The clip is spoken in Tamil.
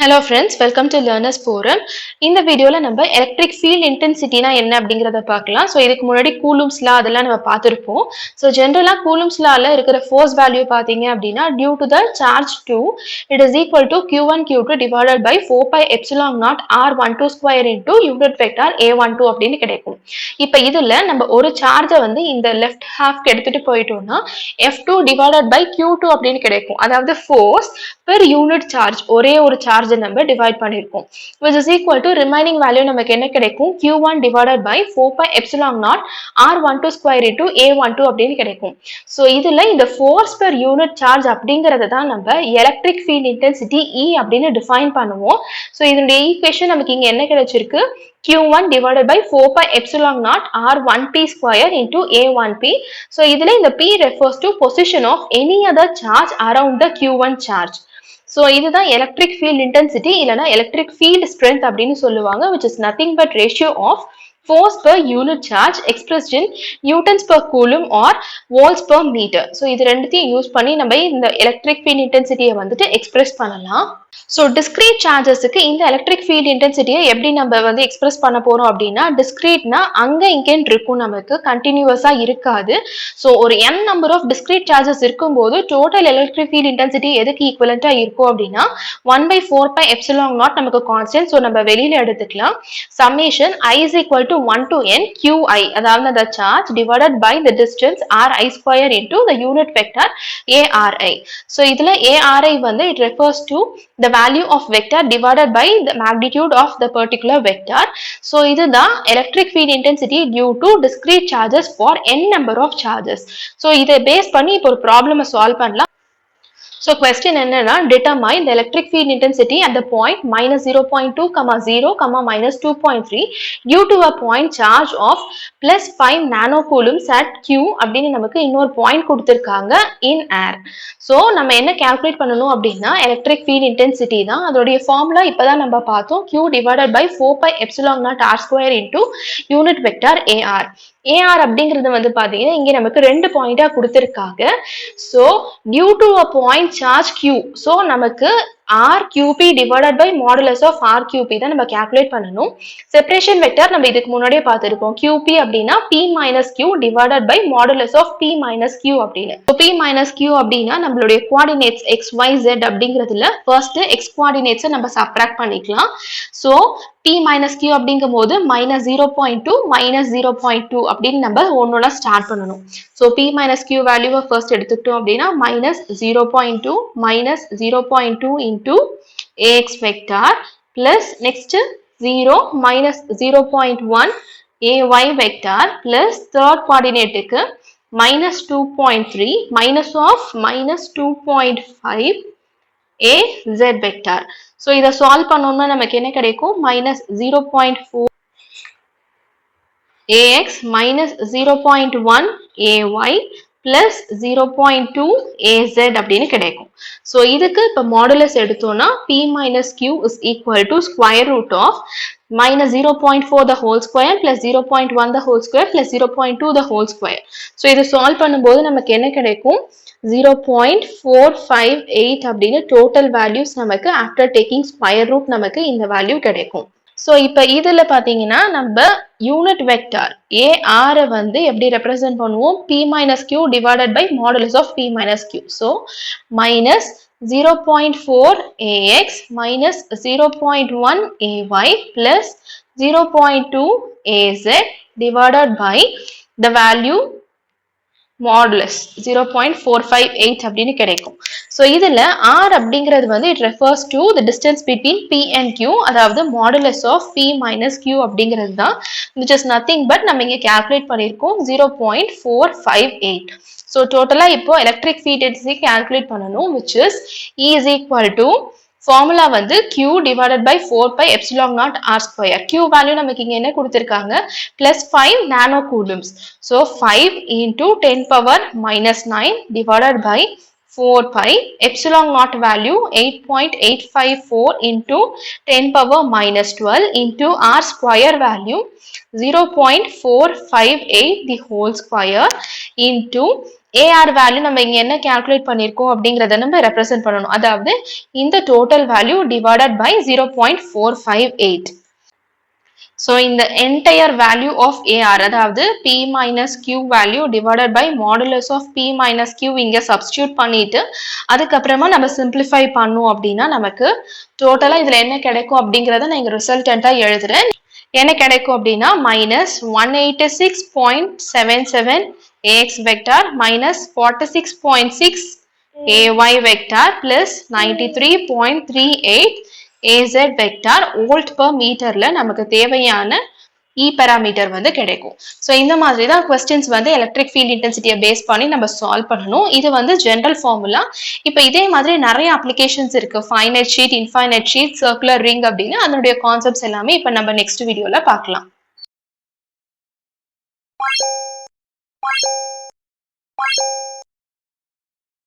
Hello friends, welcome to Learners Forum. இந்த வீடியோல நம்ம எலக்ட்ரிக் ஃபீல்ட் இன்டென்சிட்டினா என்ன அப்படிங்கறத பார்க்கலாம். ஸோ இதுக்கு முன்னாடி கூலும்ஸ் லா அதெல்லாம் நம்ம பார்த்துருப்போம். ஸோ ஜென்ரலா கூலும்ஸ் லால இருக்கிற ஃபோர்ஸ் வேல்யூ பார்த்தீங்க அப்படின்னா due to the charge 2 it is equal to Q1 Q2 divided by 4 pi epsilon naught R12 square into unit vector A12 அப்படின்னு கிடைக்கும். இப்போ இதுல நம்ம ஒரு சார்ஜை வந்து இந்த லெஃப்ட் ஹாஃப்க்கு எடுத்துட்டு போயிட்டோம்னா F2 டிவைடட் பை Q2 அப்படின்னு கிடைக்கும். அதாவது ஃபோர்ஸ் per யூனிட் சார்ஜ் ஒரே ஒரு சார்ஜ் நம்ம டிவைட் பண்ணிருக்கோம் which is equal to remaining value நமக்கு என்ன கிடைக்கும் Q1 divided by 4 pi epsilon naught R12 square into A12 அப்படின்னு கிடைக்கும். ஸோ இதுல இந்த force per unit charge அப்படிங்கறத தான் நம்ம electric field intensity E அப்படின்னு டிஃபைன் பண்ணுவோம். ஸோ இதனுடைய ஈக்குவேஷன் நமக்கு இங்க என்ன கிடைச்சிருக்கு Q1 divided by 4 pi epsilon naught R1p square into A1p. So இதுல இந்த P refers to position of any other charge around the Q1 charge. So இதுதான் electric field intensity இல்லனா electric field strength அப்படின்னு சொல்லுவாங்க which is nothing but ratio of force per unit charge expressed in newtons per coulomb or volts per meter. So இது ரெண்டுத்தையும் யூஸ் பண்ணி நம்ம இந்த electric field intensity வந்துட்டு express பண்ணலாம். ஸோ டிஸ்கிரீட் சார்ஜஸுக்கு இந்த எலக்ட்ரிக் ஃபீல்ட் இன்டென்சிட்டியை எப்படி நம்ம வந்து எக்ஸ்பிரஸ் பண்ண போறோம் அப்படின்னா டிஸ்கிரீட்னா அங்க இங்கேன்னு இருக்கும் நமக்கு கண்டினியூவஸா இருக்காது. ஸோ ஒரு n number of discrete charges இருக்கும்போது டோட்டல் எலக்ட்ரிக் ஃபீல்ட் இன்டென்சிட்டி எதுக்கு ஈக்குவலண்டா இருக்கும் அப்படின்னா 1/4 pi epsilon naught நமக்கு கான்ஸ்டன்ட். ஸோ நம்ம வெளியில எடுத்துக்கலாம் summation i is equal to 1 to n qi அதாவது அந்த charge divided by the distance ri square into the unit vector ari. So இதுல ari வந்து it refers to the value of vector divided by the magnitude of the particular vector. So இதுதான் electric field intensity due to discrete charges for n number of charges. So இதை பேஸ் பண்ணி இப்போ ஒரு ப்ராப்ளம் சால்வ் பண்ணலாம். So question என்னன்னா determine the electric field intensity at the point minus 0.2, 0, minus 2.3 due to a point charge of plus 5 nanocoulombs at Q அப்படின்னு நமக்கு இன்னொரு பாயிண்ட் கொடுத்திருக்காங்க in air. So நம்ம என்ன கால்குலேட் பண்ணணும் அப்படின்னா electric field intensity தான். அதோடைய ஃபார்முலா இப்பதான் நம்ம பார்த்தோம் Q divided by 4 pi epsilon naught R square into unit vector AR. AR அப்படிங்கிறது வந்து பாத்தீங்கன்னா இங்க நமக்கு ரெண்டு பாயிண்டா கொடுத்திருக்காங்க. So due to a point charge Q, so நமக்கு RQP divided by modulus of RQP தான் நம்ம calculate பண்ணணும். செப்பரேஷன் வெக்டர் நம்ம இதுக்கு முன்னாடியே பார்த்திருக்கோம். QP அப்படின்னா P minus Q divided by modulus of P minus Q அப்படின்னு. So P minus Q அப்படின்னா நம்மளுடைய coordinates X, Y, Z அப்படிங்கிறதுல first X coordinates நம்ம subtract பண்ணிக்கலாம். So P minus Q அப்படிங்கும் போது minus 0.2 minus 0.2 அப்படின்னு நம்ம ஒன்னோட ஸ்டார்ட் பண்ணணும். So P minus Q வேல்யூவை first எடுத்துக்கிட்டோம் அப்படின்னா minus 0.2 minus 0.2 into AX vector plus next 0 minus 0.1 AY vector plus third coordinate க்கு minus 2.3 minus of minus 2.5 AZ vector. So இதை சால்வ் பண்ணோம்னா நமக்கு என்ன கிடைக்கும் minus 0.4 AX minus 0.1 AY plus 0.2 AZ அப்படின்னு கிடைக்கும். So இதுக்கு இப்ப மாடுலஸ் எடுத்தோம்னா P minus Q is equal to square root of minus 0.4 the whole square plus 0.1 the whole square plus 0.2 the whole square. So இது சால்வ் பண்ணும்போது நமக்கு என்ன கிடைக்கும் 0.458 அப்படின்னு டோட்டல் வேல்யூஸ் நமக்கு ஆஃப்டர் டேக்கிங் ஸ்கொயர் ரூட் நமக்கு இந்த வேல்யூ கிடைக்கும். ஸோ இப்போ இதில் பார்த்தீங்கன்னா நம்ம யூனிட் வெக்டார் AR வந்து எப்படி ரெப்ரசென்ட் பண்ணுவோம் P minus Q divided by modulus of P minus Q. So minus 0.4 AX minus 0.1 AY plus 0.2 AZ divided by the value modulus 0.458 அப்படின்னு கிடைக்கும். ஸோ இதில் R அப்படிங்கிறது வந்து it refers to the distance between P and Q அதாவது modulus of P minus Q அப்படிங்கிறது தான் which is nothing but நம்ம இங்கே calculate பண்ணியிருக்கோம் 0.458. ஸோ டோட்டலாக இப்போ electric field intensity calculate பண்ணணும் which is E is equal to formula வந்து Q divided by 4 pi epsilon naught R square. Q value நமக்கு இங்க என்ன கொடுத்திருக்காங்க plus 5 nanocoulombs. So 5 into 10 power minus 9 divided by 4 pi, epsilon naught value 8.854 into 10 power minus 12 into r square value 0.458 the whole square into AR value நம்ம இங்க என்ன calculate பண்ணிருக்கோம் அப்படிங்கறத நம்ம represent பண்ணணும். அதாவது இந்த total value divided by 0.458. So, in the entire value of AR, அதாவது P minus Q value divided by modulus of P minus Q இங்க substitute பண்ணிட்டு, அதுக்கப்புறமா நம்ம simplify பண்ணோம் அப்படின்னா நமக்கு டோட்டலா இதுல என்ன கிடைக்கும் அப்படிங்கறத நான் இங்க resultant எழுதுறேன். என்ன கிடைக்கும் அப்படின்னா minus 186.77 AX vector minus 46.6 AY vector plus 93.38 AZ vector volt per meterல நமக்கு தேவையான E parameter வந்து கிடைக்கும். So இந்த மாதிரி தான் questions வந்து electric field intensity பேஸ் பண்ணி நம்ம solve பண்ணணும். இது வந்து general formula. இப்போ இதே மாதிரி நிறைய applications இருக்கு. finite sheet, infinite sheet, circular ring அப்படின்னு அதனுடைய concepts எல்லாமே இப்போ நம்ம next videoல பார்க்கலாம்.